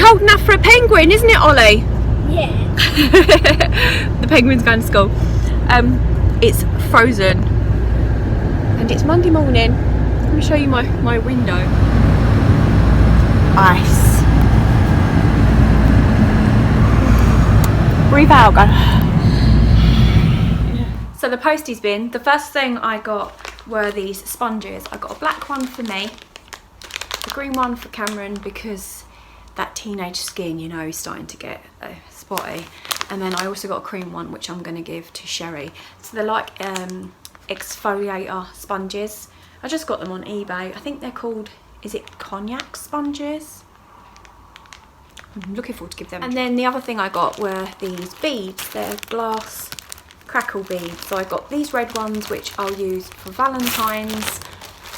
cold enough for a penguin, isn't it, Ollie? Yeah. The penguin's going to school. It's frozen. And it's Monday morning. Let me show you my window. Ice. Breathe out, go. So the posties bin, the first thing I got were these sponges. I got a black one for me, a green one for Cameron because that teenage skin, you know, is starting to get spotty. And then I also got a cream one, which I'm going to give to Sherry. So they're like exfoliator sponges. I just got them on eBay. I think they're called, is it cognac sponges? I'm looking forward to give them. And then the other thing I got were these beads. They're glass crackle beads. So I got these red ones, which I'll use for Valentine's.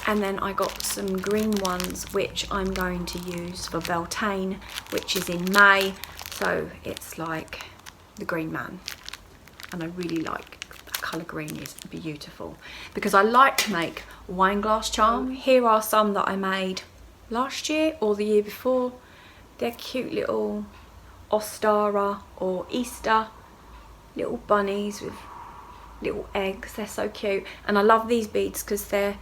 And then I got some green ones, which I'm going to use for Beltane, which is in May. So it's like the Green Man. And I really like that colour green, is beautiful. Because I like to make wine glass charm. Here are some that I made last year or the year before. They're cute little Ostara or Easter little bunnies with little eggs. They're so cute. And I love these beads because they're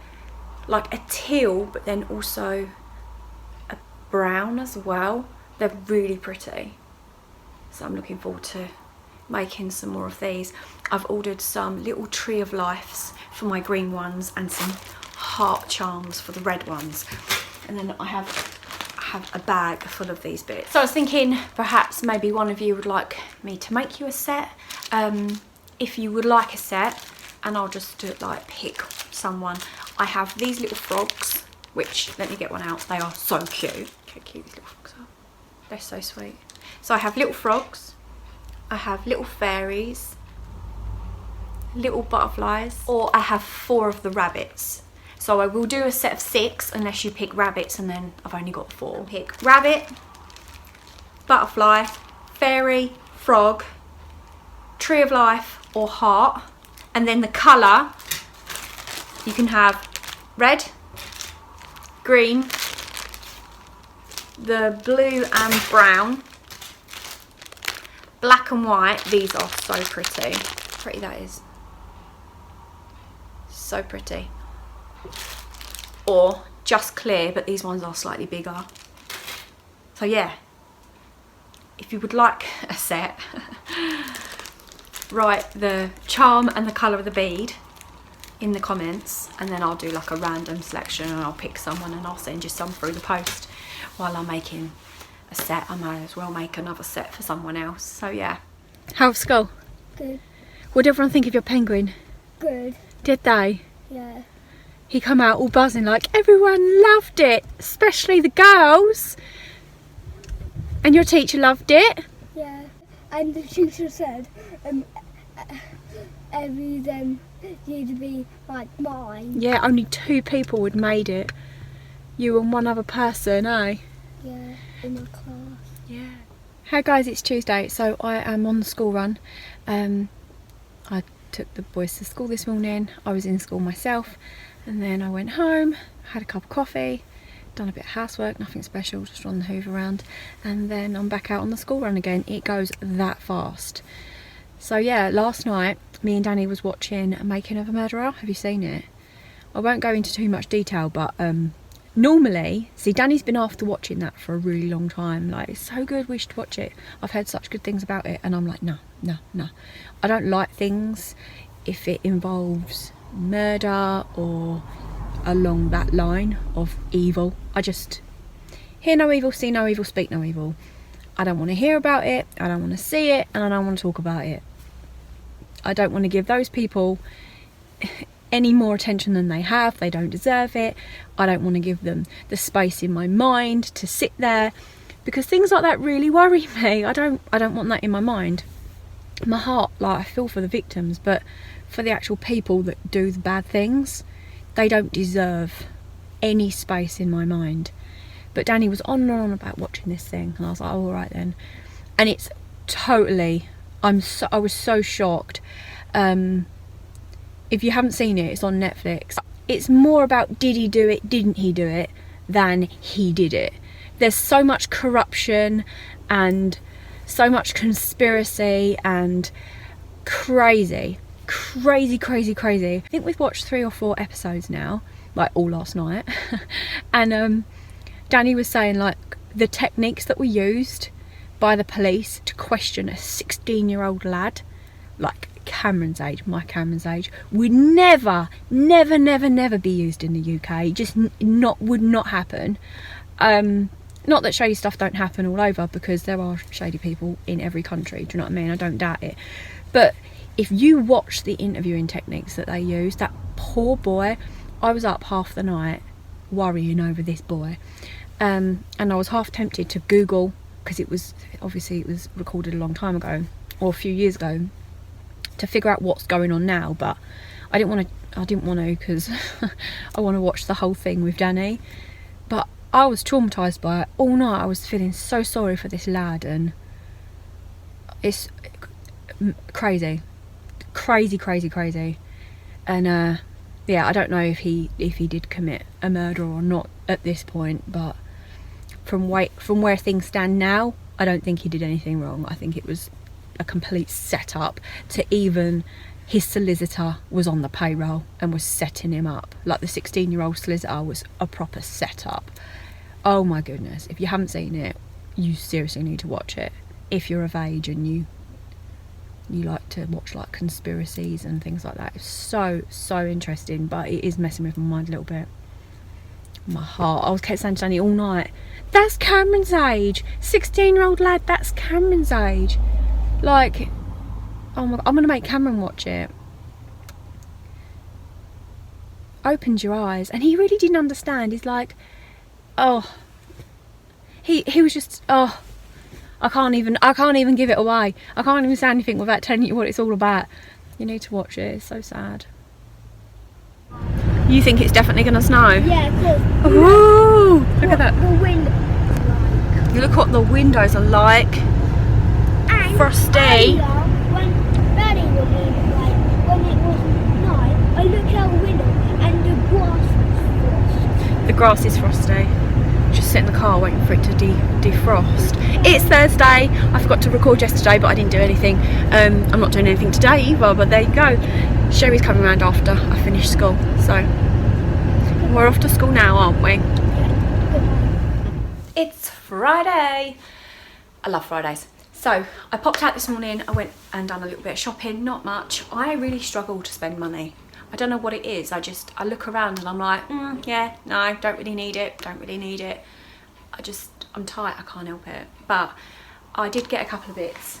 like a teal, but then also a brown as well. They're really pretty. So I'm looking forward to making some more of these. I've ordered some little tree of lives for my green ones and some heart charms for the red ones. And then I have a bag full of these bits. So I was thinking perhaps maybe one of you would like me to make you a set. If you would like a set, and I'll just do it like pick someone. I have these little frogs, which, let me get one out. They are so cute. Look how cute these little frogs are. They're so sweet. So I have little frogs. I have little fairies, little butterflies, or I have 4 of the rabbits. So I will do a set of 6 unless you pick rabbits, and then I've only got 4. Pick rabbit, butterfly, fairy, frog, tree of life or heart. And then the colour, you can have red, green, the blue and brown, black and white. These are so pretty. Pretty that is. So pretty. Or just clear, but these ones are slightly bigger. So yeah, if you would like a set, write the charm and the colour of the bead in the comments, and then I'll do like a random selection and I'll pick someone and I'll send you some through the post. While I'm making a set, I might as well make another set for someone else. So yeah. How was school? Good. What did everyone think of your penguin? Good. Did they? Yeah. He come out all buzzing like everyone loved it, especially the girls. And your teacher loved it? Yeah. And the teacher said, every need to be like mine. Yeah, only 2 people had made it. You and one other person, eh? Yeah, in my class. Yeah. Hi guys, it's Tuesday, so I am on the school run. I took the boys to school this morning. I was in school myself, and then I went home, had a cup of coffee, done a bit of housework, nothing special, just run the hoover around, and then I'm back out on the school run again. It goes that fast. So yeah, last night me and Danny was watching Making of a Murderer. Have you seen it? I won't go into too much detail, but normally, see, Danny's been after watching that for a really long time. Like, it's so good, we should watch it. I've heard such good things about it, and I'm like, no. I don't like things if it involves murder or along that line of evil. I just hear no evil, see no evil, speak no evil. I don't want to hear about it, I don't want to see it, and I don't want to talk about it. I don't want to give those people any more attention than they have. They don't deserve it. I don't want to give them the space in my mind to sit there, because things like that really worry me. I don't want that in my mind. My heart, like, I feel for the victims, but for the actual people that do the bad things, they don't deserve any space in my mind. But Danny was on and on about watching this thing, and I was like, oh, all right then. And it's totally, I was so shocked. If you haven't seen it, it's on Netflix. It's more about did he do it, didn't he do it, than he did it. there's so much corruption and so much conspiracy and crazy. I think we've watched 3 or 4 episodes now, like all last night. And Danny was saying like the techniques that were used by the police to question a 16-year-old lad, like Cameron's age, my Cameron's age, would never be used in the UK. Just would not happen. Not that shady stuff don't happen all over, because there are shady people in every country, do you know what I mean? I don't doubt it. But if you watch the interviewing techniques that they use, that poor boy, I was up half the night worrying over this boy. And I was half tempted to Google, because it was recorded a long time ago, or a few years ago, to figure out what's going on now. But I didn't want to because I want to watch the whole thing with Danny. But I was traumatised by it all night. I was feeling so sorry for this lad, and it's crazy. And yeah, I don't know if he did commit a murder or not at this point, but from where things stand now, I don't think he did anything wrong. I think it was a complete setup to even his solicitor was on the payroll and was setting him up. Like the 16-year-old solicitor was a proper setup. Oh my goodness, if you haven't seen it, you seriously need to watch it. If you're of age and you like to watch like conspiracies and things like that. It's so interesting, but it is messing with my mind a little bit. My heart. I was kept saying to Danny all night, that's Cameron's age. 16-year-old lad, that's Cameron's age. Like, oh my God, I'm gonna make Cameron watch it. Opened your eyes, and he really didn't understand. He's like, oh, he was just, oh, I can't even give it away. I can't even say anything without telling you what it's all about. You need to watch it. It's so sad. You think it's definitely gonna snow? Yeah, because ooh, look at that. The windows are like. You look what the windows are like. And frosty. Earlier, when Daddy was in, like, when it was night, I looked out the window and the grass was frosty. The grass is frosty. Just sit in the car waiting for it to defrost. It's Thursday. I forgot to record yesterday, but I didn't do anything. I'm not doing anything today either, but there you go. Sherry's coming around after I finish school, so we're off to school now, aren't we? It's Friday. I love Fridays. So I popped out this morning. I went and done a little bit of shopping, not much. I really struggle to spend money. I don't know what it is. I look around and I'm like, yeah, no, don't really need it. I'm tight, I can't help it. But I did get a couple of bits.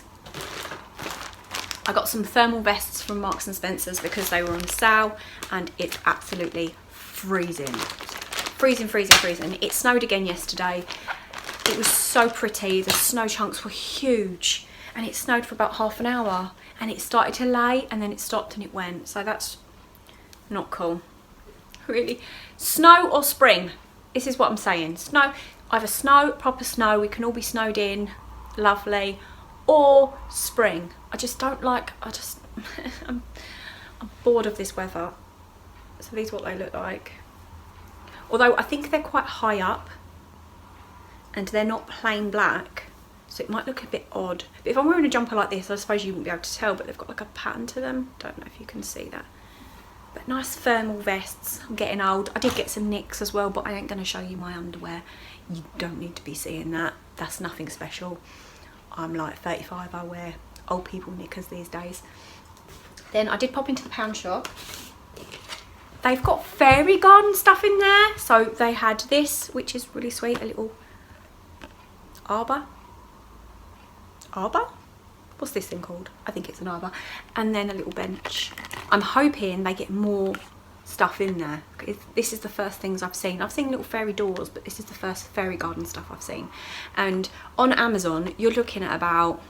I got some thermal vests from Marks and Spencer's because they were on sale, and it's absolutely freezing. Freezing. It snowed again yesterday. It was so pretty. The snow chunks were huge, and it snowed for about half an hour, and it started to lay, and then it stopped and it went. So that's not cool, really. Snow or spring, this is what I'm saying. Snow, either snow, proper snow, we can all be snowed in, lovely, or spring. I just don't like, I'm bored of this weather. So these are what they look like. Although I think they're quite high up and they're not plain black, so it might look a bit odd. But if I'm wearing a jumper like this, I suppose you wouldn't be able to tell, but they've got like a pattern to them. Don't know if you can see that. But nice thermal vests. I'm getting old. I did get some nicks as well, but I ain't going to show you my underwear. You don't need to be seeing that. That's nothing special. I'm like 35. I wear old people knickers these days. Then I did pop into the pound shop. They've got fairy garden stuff in there. So they had this, which is really sweet. A little arbor. What's this thing called? I think it's an arbor. And then a little bench. I'm hoping they get more stuff in there. This is the first things I've seen. I've seen little fairy doors, but this is the first fairy garden stuff I've seen. And on Amazon, you're looking at about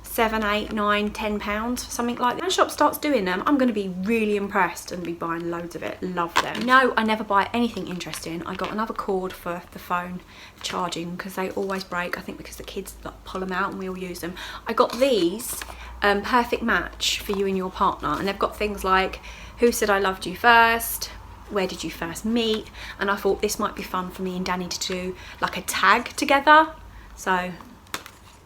£7, £8, £9, £10, something like that. When the shop starts doing them, I'm going to be really impressed and be buying loads of it. Love them. No, I never buy anything interesting. I got another cord for the phone charging because they always break. I think because the kids like, pull them out and we all use them. I got these perfect match for you and your partner, and they've got things like Who Said I Loved You First, where did you first meet, and I thought this might be fun for me and Danny to do like a tag together. So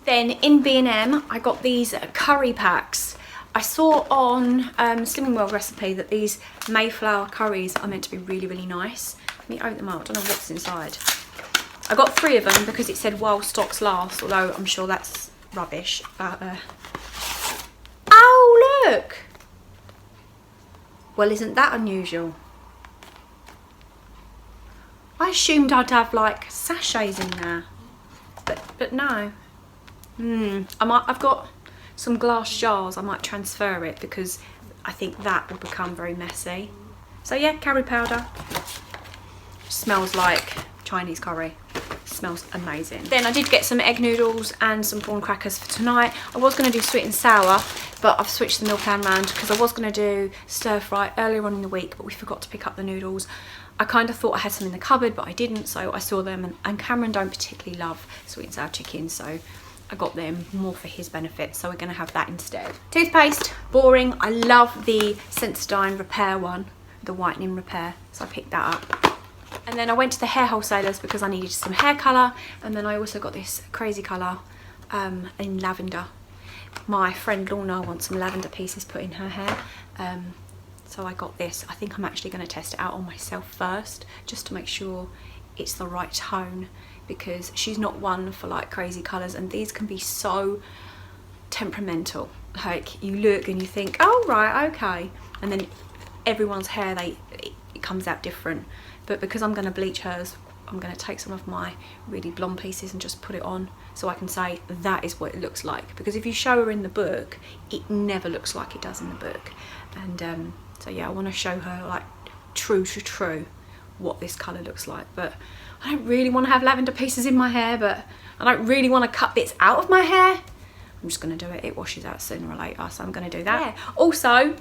then in B&M I got these curry packs. I saw on Slimming World recipe that these Mayflower curries are meant to be really, really nice. Let me open them up. I don't know what's inside. I got 3 of them because it said while stocks last, although I'm sure that's rubbish. But oh, look! Well, isn't that unusual? I assumed I'd have like sachets in there, but no. I've got some glass jars. I might transfer it because I think that will become very messy. So yeah, curry powder. Smells like Chinese curry. Smells amazing. Then I did get some egg noodles and some prawn crackers for tonight. I was going to do sweet and sour, but I've switched the meal plan around because I was going to do stir fry earlier on in the week, but we forgot to pick up the noodles. I kind of thought I had some in the cupboard, but I didn't, so I saw them, and Cameron don't particularly love sweet and sour chicken, so I got them more for his benefit, so we're going to have that instead. Toothpaste, boring. I love the Sensodyne Repair one, the whitening repair, so I picked that up. And then I went to the hair wholesalers because I needed some hair colour, and then I also got this crazy colour in lavender. My friend Lorna wants some lavender pieces put in her hair, so I got this. I think I'm actually going to test it out on myself first, just to make sure it's the right tone, because she's not one for like crazy colours, and these can be so temperamental. Like you look and you think, oh right, okay, and then everyone's hair, it comes out different. But because I'm going to bleach hers, I'm going to take some of my really blonde pieces and just put it on, so I can say that is what it looks like. Because if you show her in the book, it never looks like it does in the book. And so yeah, I want to show her like true to true what this colour looks like. But I don't really want to have lavender pieces in my hair, but I don't really want to cut bits out of my hair. I'm just going to do it. It washes out sooner or later, so I'm going to do that. Yeah. Also,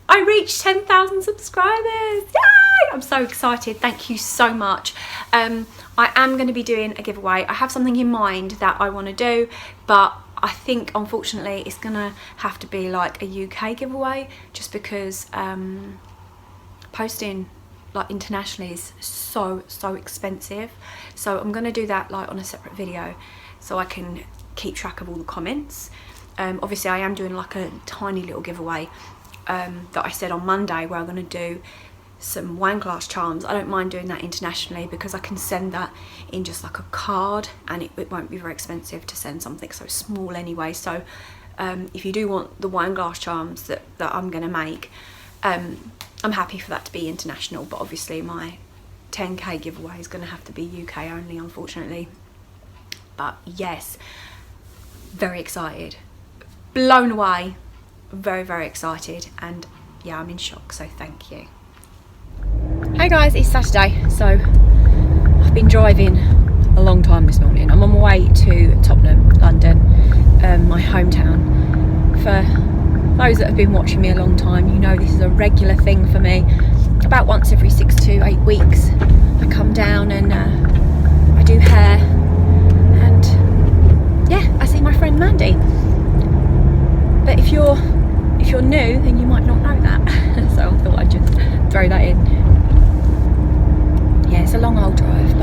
I reached 10,000 subscribers. Yay! I'm so excited. Thank you so much. I am going to be doing a giveaway. I have something in mind that I want to do, but I think unfortunately it's going to have to be like a UK giveaway, just because posting like internationally is so expensive. So I'm going to do that like on a separate video so I can keep track of all the comments. Obviously I am doing like a tiny little giveaway that I said on Monday, where I'm going to do some wine glass charms. I don't mind doing that internationally because I can send that in just like a card, and it won't be very expensive to send something so small anyway. So if you do want the wine glass charms that I'm going to make, I'm happy for that to be international, but obviously my 10k giveaway is going to have to be UK only, unfortunately. But yes, very excited, blown away, very excited, and yeah, I'm in shock, so thank you. Hey guys, it's Saturday, so I've been driving a long time this morning. I'm on my way to Tottenham, London, my hometown. For those that have been watching me a long time, you know this is a regular thing for me. About once every 6 to 8 weeks I come down and I do hair, and yeah, I see my friend Mandy. But if you're new, then you might not know that. So I thought I'd just throw that in. Yeah, it's a long old drive,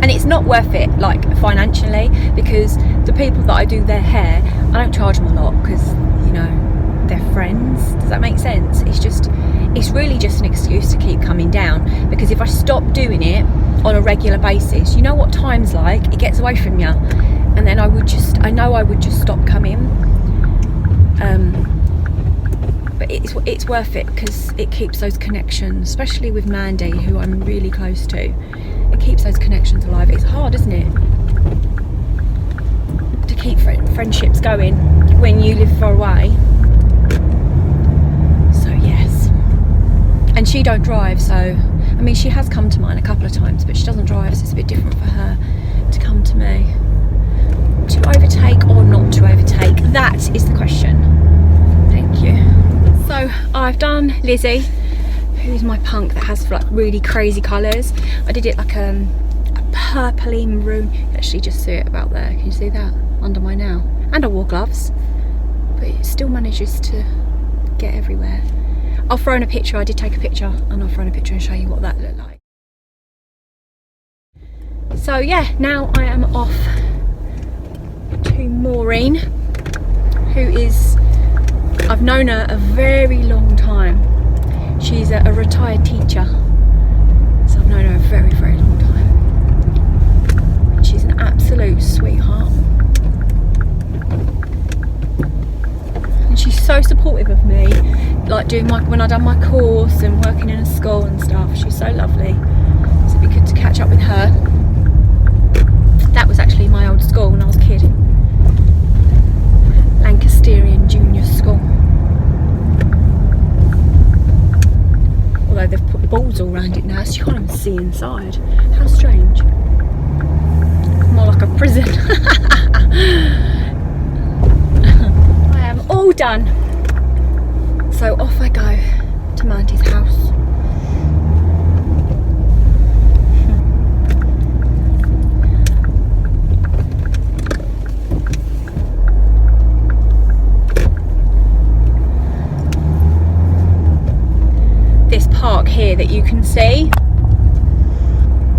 and it's not worth it like financially, because the people that I do their hair, I don't charge them a lot because, you know, they're friends. Does that make sense? It's really just an excuse to keep coming down, because if I stop doing it on a regular basis, you know what time's like, it gets away from you, and then I know I would just stop coming. But it's worth it because it keeps those connections, especially with Mandy, who I'm really close to. It keeps those connections alive. It's hard, isn't it, to keep friendships going when you live far away. So yes, and she don't drive, so I mean she has come to mine a couple of times, but she doesn't drive, so it's a bit different for her to come to me. To overtake or not to overtake, that is the question. Thank you. So I've done Lizzie, who's my punk that has like really crazy colours. I did it like a purpley maroon. You actually just see it about there. Can you see that? Under my nail. And I wore gloves, but it still manages to get everywhere. I'll throw in a picture. I did take a picture, and I'll throw in a picture and show you what that looked like. So yeah, now I am off to Maureen, who is, I've known her a very long time. She's a retired teacher, so I've known her a very, very long time. She's an absolute sweetheart. And she's so supportive of me, like doing when I done my course and working in a school and stuff. She's so lovely. So it'd be good to catch up with her. That was actually my old school when I was a kid. Lancasterian Junior School. Although they've put balls all around it now, so you can't even see inside. How strange. More like a prison. I am all done. So off I go to Mandy's house. This park here that you can see,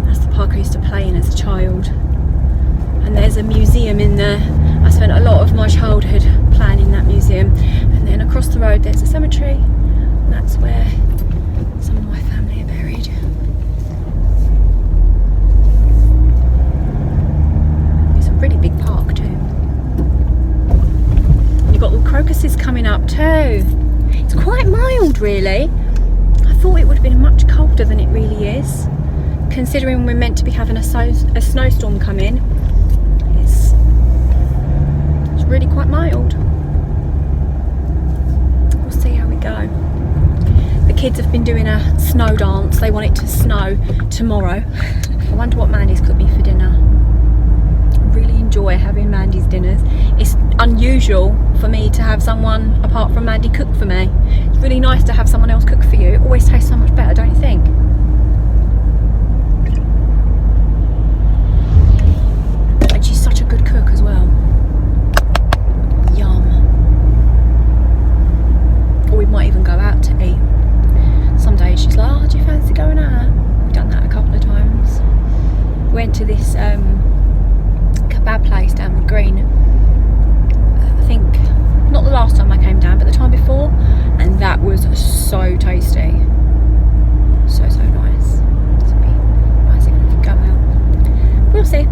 that's the park I used to play in as a child, and there's a museum in there. I spent a lot of my childhood playing in that museum, and then across the road there's a cemetery, and that's where some of my family are buried. It's a really big park too. You've got the crocuses coming up too. It's quite mild really. I thought it would have been much colder than it really is, considering we're meant to be having a snowstorm come in. It's really quite mild. We'll see how we go. The kids have been doing a snow dance. They want it to snow tomorrow. I wonder what Mandy's cooked me for dinner. I really enjoy having Mandy's dinners. It's unusual for me to have someone apart from Mandy cook for me. It's really nice to have someone else cook for you. It always tastes so much better, don't you think? And she's such a good cook as well. Yum. Or we might even go out to eat. Some days she's like, oh, do you fancy going out? We've done that a couple of times. We went to this kebab place down Wood Green. I think not the last time I came down, but the time before, and that was so tasty. So nice. So it'd be nice if we could go out. We'll see.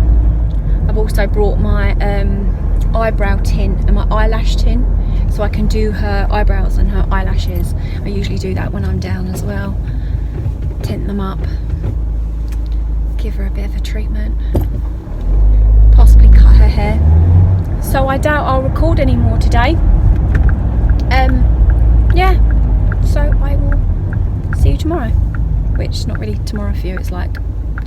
I've also brought my eyebrow tin and my eyelash tin, so I can do her eyebrows and her eyelashes. I usually do that when I'm down as well. Tint them up, give her a bit of a treatment, possibly cut her hair. So I doubt I'll record any more today. Yeah, so I will see you tomorrow, which not really tomorrow for you, it's like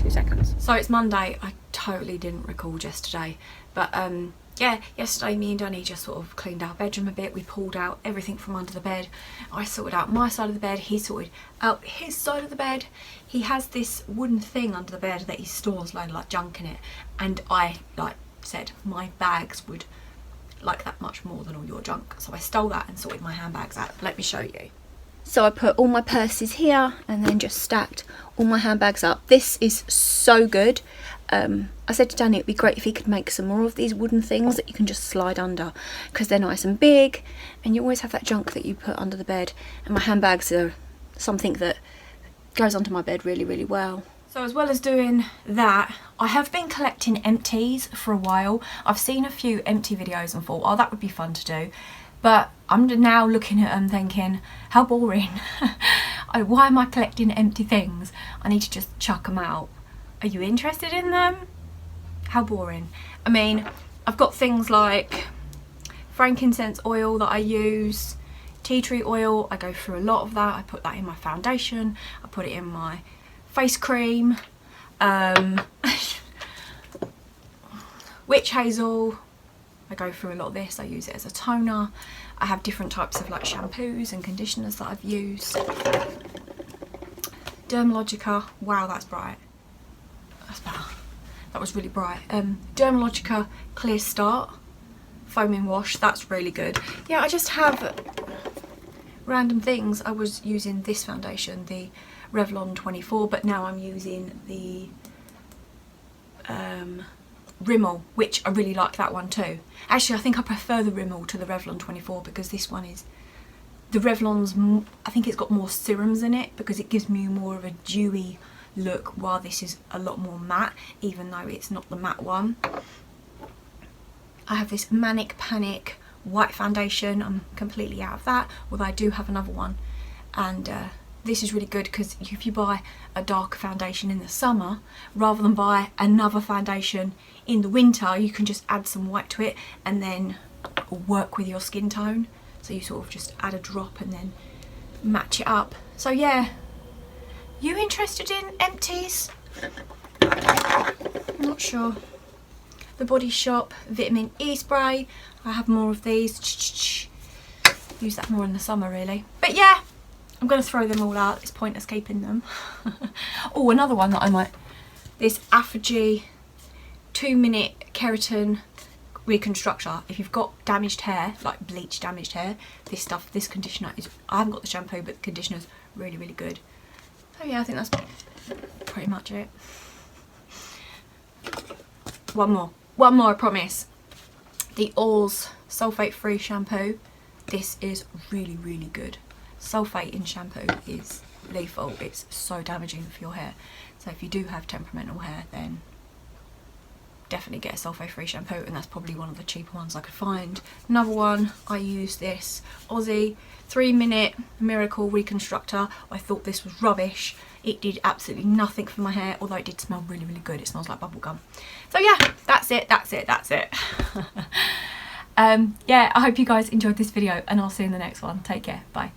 2 seconds. So it's Monday. I totally didn't record yesterday, but yeah, yesterday me and Danny just sort of cleaned our bedroom a bit. We pulled out everything from under the bed. I sorted out my side of the bed, he sorted out his side of the bed. He has this wooden thing under the bed that he stores loads of like junk in it, and I said my bags would like that much more than all your junk, so I stole that and sorted my handbags out. Let me show you. So I put all my purses here and then just stacked all my handbags up. This is so good. I said to Danny it'd be great if he could make some more of these wooden things that you can just slide under, because they're nice and big and you always have that junk that you put under the bed, and my handbags are something that goes onto my bed really, really well. So as well as doing that, I have been collecting empties for a while. I've seen a few empty videos and thought, oh, that would be fun to do. But I'm now looking at them thinking, how boring. Why am I collecting empty things? I need to just chuck them out. Are you interested in them? How boring. I mean, I've got things like frankincense oil that I use, tea tree oil. I go through a lot of that. I put that in my foundation. I put it in my face cream, witch hazel. I go through a lot of this. I use it as a toner. I have different types of like shampoos and conditioners that I've used. Dermalogica, wow, that's bright. That's better. That was really bright. Dermalogica Clear Start foaming wash, that's really good. Yeah, I just have random things, I was using this foundation, the Revlon 24, but now I'm using the Rimmel, which I really like that one too. Actually, I think I prefer the Rimmel to the Revlon 24 because this one is, the Revlon's, I think it's got more serums in it because it gives me more of a dewy look, while this is a lot more matte, even though it's not the matte one. I have this Manic Panic white foundation. I'm completely out of that, although I do have another one, and this is really good because if you buy a dark foundation in the summer rather than buy another foundation in the winter, you can just add some white to it and then work with your skin tone. So you sort of just add a drop and then match it up. So yeah, you interested in empties? I'm not sure. The Body Shop Vitamin E spray, I have more of these. Use that more in the summer really. But yeah, I'm going to throw them all out, it's pointless keeping them. Oh, another one that I might, this Aftergy 2-minute keratin reconstructor. If you've got damaged hair, like bleach damaged hair, this stuff, this conditioner is, I haven't got the shampoo, but the conditioner's really, really good. So yeah, I think that's pretty much it. One more, I promise. The All's sulfate free shampoo. This is really, really good. Sulfate in shampoo is lethal. It's so damaging for your hair. So if you do have temperamental hair, then definitely get a sulfate free shampoo, and that's probably one of the cheaper ones I could find. Another one, I use this Aussie 3-minute miracle reconstructor. I thought this was rubbish. It did absolutely nothing for my hair, although it did smell really, really good. It smells like bubble gum. So yeah, that's it. Yeah, I hope you guys enjoyed this video, and I'll see you in the next one. Take care. Bye.